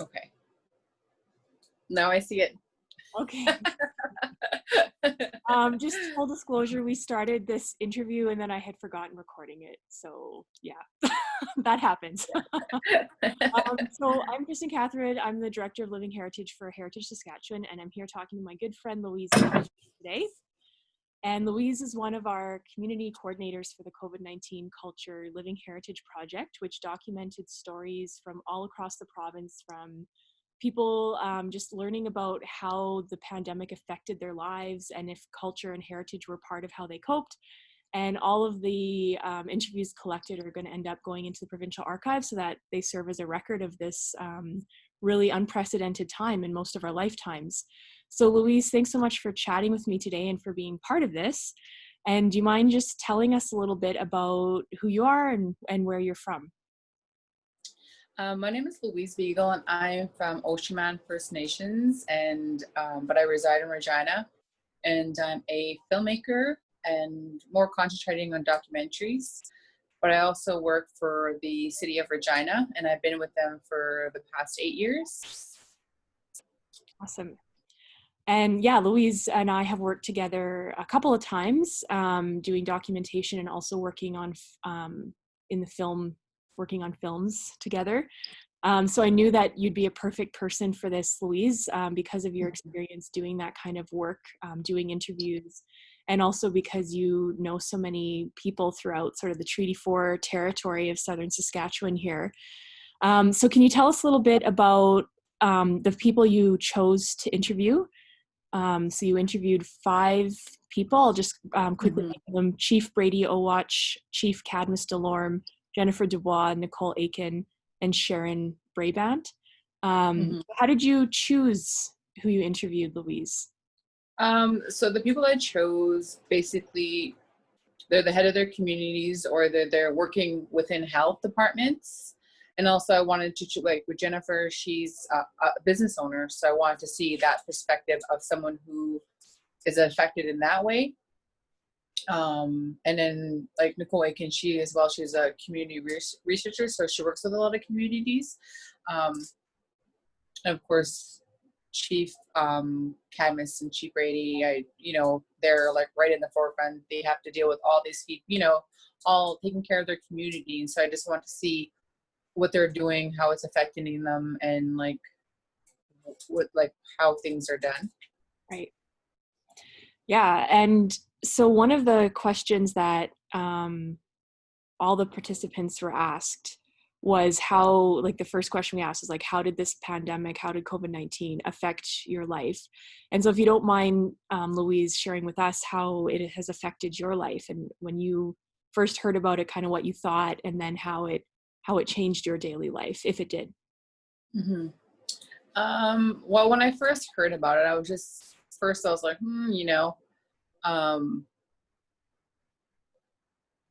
Okay. Now I see it. Okay. Just full disclosure, we started this interview and then I had forgotten recording it. So yeah, that happens. So I'm Kristin Catherwood. I'm the Director of Living Heritage for Heritage Saskatchewan, and I'm here talking to my good friend Louise today. And Louise is one of our community coordinators for the COVID-19 Culture Living Heritage Project, which documented stories from all across the province, from people just learning about how the pandemic affected their lives and if culture and heritage were part of how they coped. And all of the interviews collected are going to end up going into the provincial archive so that they serve as a record of this really unprecedented time in most of our lifetimes. So Louise, thanks so much for chatting with me today and for being part of this. And do you mind just telling us a little bit about who you are and where you're from? My name is Louise BigEagle, and I'm from Oshaman First Nations, and but I reside in Regina, and I'm a filmmaker and more concentrating on documentaries. But I also work for the city of Regina, and I've been with them for the past 8 years. Awesome. And yeah, Louise and I have worked together a couple of times doing documentation and also working on in the film, working on films together. So I knew that you'd be a perfect person for this, Louise, because of your experience doing that kind of work, doing interviews, and also because you know so many people throughout sort of the Treaty 4 territory of Southern Saskatchewan here. So can you tell us a little bit about the people you chose to interview? So you interviewed 5 people. I'll just quickly name them: Chief Brady Owatch, Chief Cadmus Delorme, Jennifer Dubois, Nicole Aiken, and Sharon Brabant. How did you choose who you interviewed, Louise? So the people I chose, basically, they're the head of their communities, or they're working within health departments. And also I wanted to, like with Jennifer, she's a business owner. So I wanted to see that perspective of someone who is affected in that way. And then like Nicole Aiken, she's a community researcher. So she works with a lot of communities. And of course, Chief Cadmus and Chief Brady, they're like right in the forefront. They have to deal with all these people, all taking care of their community. And so I just want to see what they're doing, how it's affecting them, and like how things are done. Right. Yeah. And so one of the questions that all the participants were asked was how, like the first question we asked was like, how did this pandemic, how did COVID-19 affect your life? And so if you don't mind, Louise, sharing with us how it has affected your life, and when you first heard about it, kind of what you thought, and then how it changed your daily life, if it did. Well, when I first heard about it, I was like,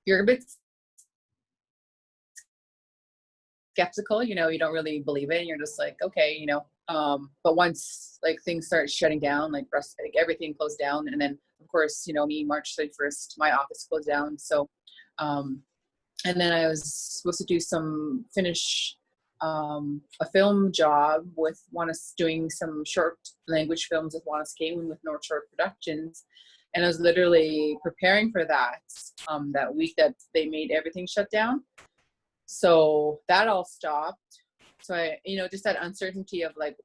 you're a bit skeptical, you don't really believe it, and you're just like, okay, but once like things start shutting down, like everything closed down, and then of course, March 31st, my office closed down. So, and then I was supposed to finish a film job with doing some short language films with Wanuskewin with North Shore Productions. And I was literally preparing for that, that week that they made everything shut down. So that all stopped. So I, just that uncertainty of like,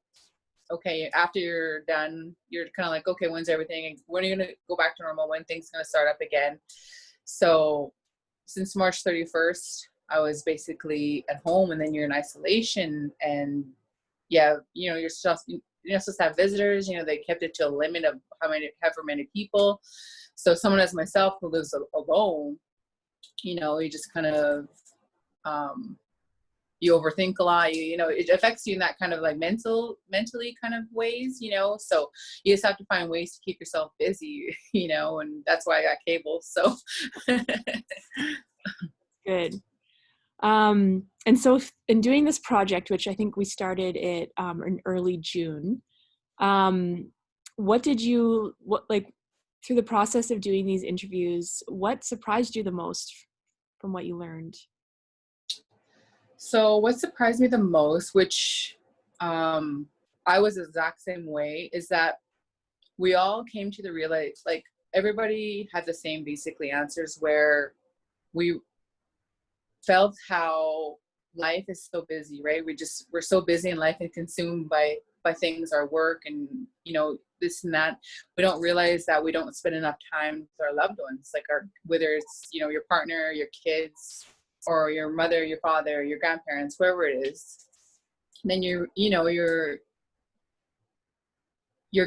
okay, after you're done, you're kind of like, okay, when's everything? When are you going to go back to normal? When things going to start up again? So since March 31st, I was basically at home, and then you're in isolation, and you're supposed to have visitors. They kept it to a limit of however many people. So someone as myself who lives alone, you just kind of you overthink a lot. It affects you in that kind of like mentally kind of ways. So you just have to find ways to keep yourself busy. And that's why I got cable. So good. And so in doing this project, which I think we started it in early June, through the process of doing these interviews, what surprised you the most from what you learned? So what surprised me the most, which I was the exact same way, is that we all came to the realize, like, everybody had the same basically answers, where we felt how life is so busy, right? We're so busy in life and consumed by things, our work, and this and that. We don't realize that we don't spend enough time with our loved ones, like whether it's your partner, your kids, or your mother, your father, your grandparents, whoever it is. And then you're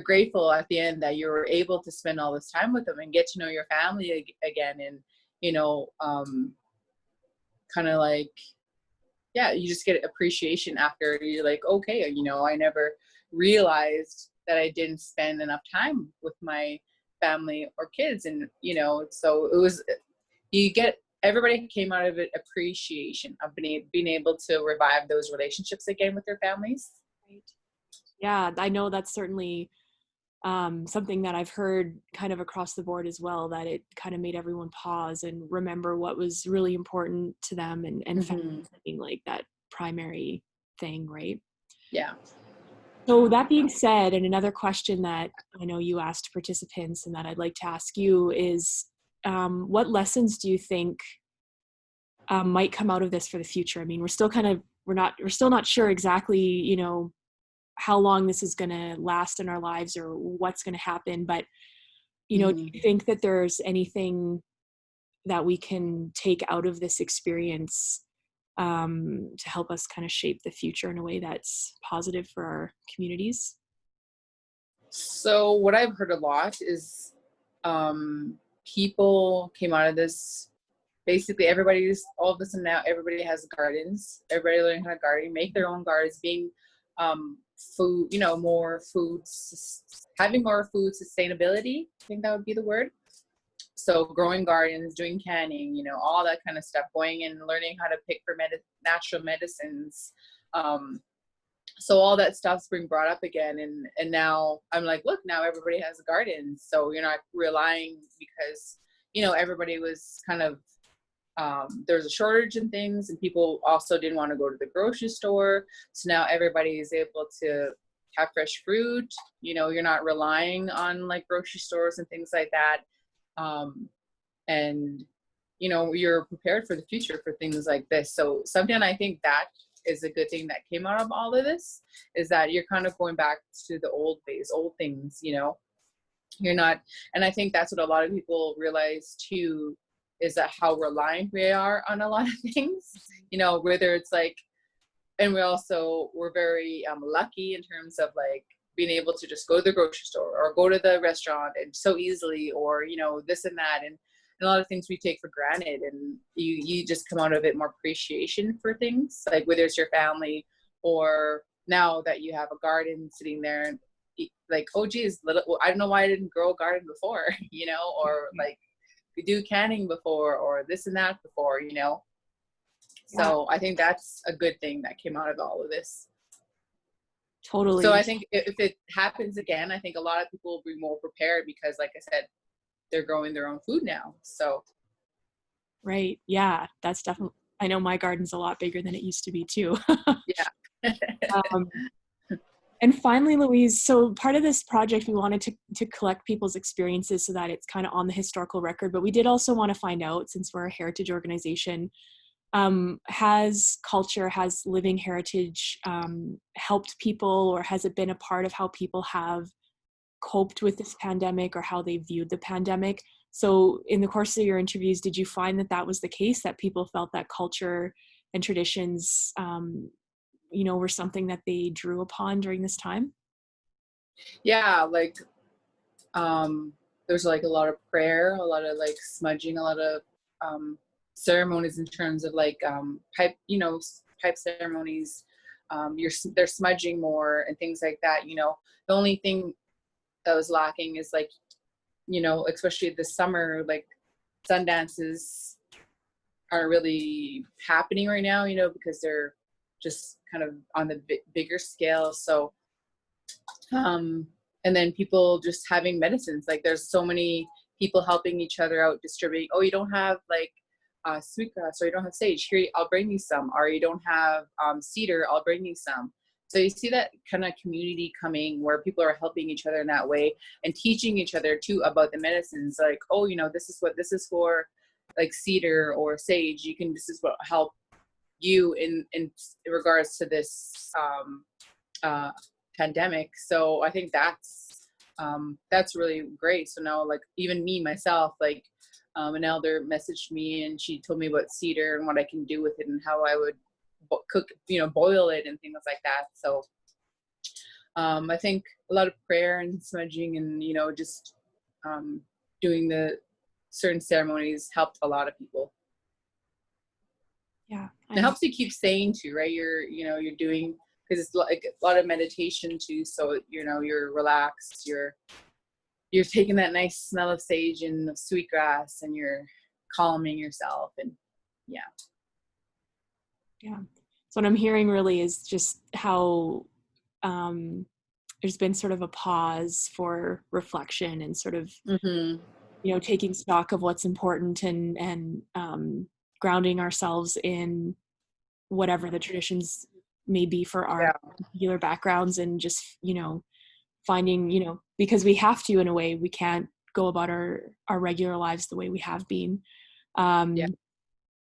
grateful at the end that you were able to spend all this time with them and get to know your family again, and kind of like, yeah, you just get appreciation after. You're like, okay, I never realized that I didn't spend enough time with my family or kids. And so it was, everybody came out of it appreciation of being able to revive those relationships again with their families. Right. Yeah, I know that's certainly something that I've heard kind of across the board as well, that it kind of made everyone pause and remember what was really important to them, and Mm-hmm. being like that primary thing, right? Yeah. So that being said, and another question that I know you asked participants and that I'd like to ask you is, what lessons do you think might come out of this for the future? I mean, we're still not sure exactly, how long this is going to last in our lives or what's going to happen. But, Mm-hmm. do you think that there's anything that we can take out of this experience to help us kind of shape the future in a way that's positive for our communities? So what I've heard a lot is people came out of this, basically all of a sudden now everybody has gardens. Everybody learning how to garden, make their own gardens, being food, more foods, having more food sustainability. I think that would be the word. So growing gardens, doing canning, all that kind of stuff, going and learning how to pick for natural medicines. So all that stuff's being brought up again. And now I'm like, look, now everybody has a garden. So you're not relying, because, everybody was kind of, there's a shortage in things, and people also didn't want to go to the grocery store. So now everybody is able to have fresh fruit. You're not relying on like grocery stores and things like that. And you're prepared for the future for things like this. So something I think that is a good thing that came out of all of this, is that you're kind of going back to the old days, old things. You're not, and I think that's what a lot of people realize too, is that how reliant we are on a lot of things, whether it's like, and we're very lucky in terms of like being able to just go to the grocery store or go to the restaurant and so easily, or this and that, and a lot of things we take for granted, and you just come out of it more appreciation for things, like whether it's your family, or now that you have a garden sitting there, and like, oh geez, I don't know why I didn't grow a garden before, or like we do canning before, or this and that before, So I think that's a good thing that came out of all of this. Totally. So I think if it happens again, I think a lot of people will be more prepared, because like I said, they're growing their own food now. So. Right. Yeah, that's definitely, I know my garden's a lot bigger than it used to be too. Yeah. And finally, Louise, so part of this project, we wanted to collect people's experiences so that it's kind of on the historical record, but we did also want to find out, since we're a heritage organization, has living heritage helped people, or has it been a part of how people have coped with this pandemic, or how they viewed the pandemic? So in the course of your interviews, did you find that was the case, that people felt that culture and traditions were something that they drew upon during this time? Yeah, like there's like a lot of prayer, a lot of like smudging, a lot of ceremonies in terms of like pipe ceremonies. They're smudging more and things like that. The only thing that was lacking is like, especially this summer, like sun dances aren't really happening right now, because they're just kind of on the bigger scale. So, and then people just having medicines, like there's so many people helping each other out, distributing, oh, you don't have like sweetgrass, or you don't have sage, here, I'll bring you some, or you don't have cedar, I'll bring you some. So you see that kind of community coming where people are helping each other in that way and teaching each other too about the medicines. Like, oh, this is what this is for, like cedar or sage. This is what help you in regards to this pandemic. So I think that's really great. So now, like, even me myself, like, an elder messaged me and she told me about cedar and what I can do with it and how I would cook, boil it and things like that. So I think a lot of prayer and smudging and just doing the certain ceremonies helped a lot of people. Yeah, it helps you keep sane too, right? You're doing, because it's like a lot of meditation too, so you're relaxed, you're taking that nice smell of sage and of sweetgrass and you're calming yourself. And yeah. So what I'm hearing really is just how there's been sort of a pause for reflection and sort of taking stock of what's important and grounding ourselves in whatever the traditions may be for our particular backgrounds, and just finding because we have to, in a way, we can't go about our regular lives the way we have been.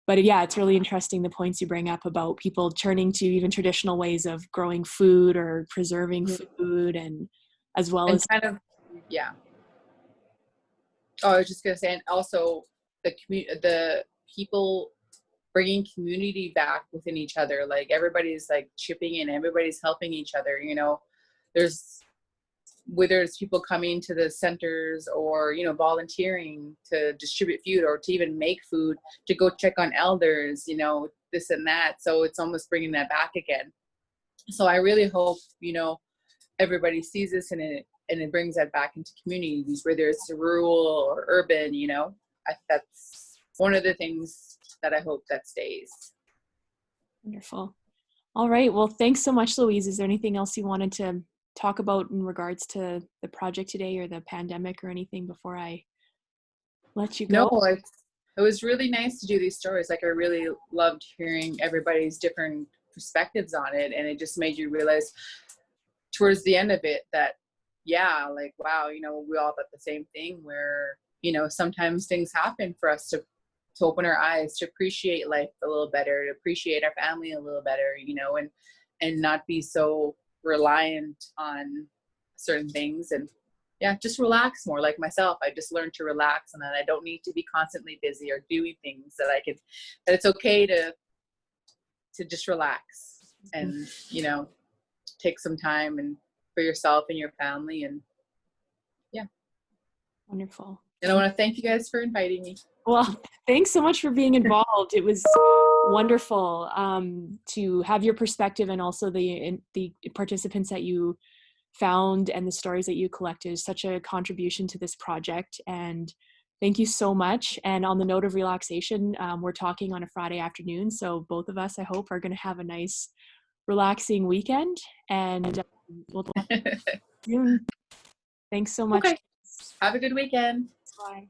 But yeah, it's really interesting the points you bring up about people turning to even traditional ways of growing food or preserving food, and as well as kind of Oh, I was just gonna say, and also the people bringing community back within each other. Like, everybody's like chipping in, everybody's helping each other. There's, whether it's people coming to the centers or volunteering to distribute food or to even make food, to go check on elders, this and that. So it's almost bringing that back again. So I really hope everybody sees this and it brings that back into communities, whether it's rural or urban. That's one of the things that I hope that stays. Wonderful. All right. Well, thanks so much, Louise. Is there anything else you wanted to talk about in regards to the project today or the pandemic or anything before I let you go? No, it was really nice to do these stories. Like, I really loved hearing everybody's different perspectives on it, and it just made you realize towards the end of it that like, wow, we all thought the same thing, where sometimes things happen for us to open our eyes, to appreciate life a little better, to appreciate our family a little better, and not be so reliant on certain things. And just relax more. Like myself, I just learned to relax, and that I don't need to be constantly busy or doing things, that it's okay to just relax and take some time and for yourself and your family. And Wonderful. And I want to thank you guys for inviting me. Well, thanks so much for being involved. It was wonderful to have your perspective, and also the participants that you found and the stories that you collected. Such a contribution to this project, and thank you so much. And on the note of relaxation, we're talking on a Friday afternoon, so both of us, I hope, are going to have a nice relaxing weekend, and we'll talk soon. Thanks so much. Okay. Have a good weekend. Bye.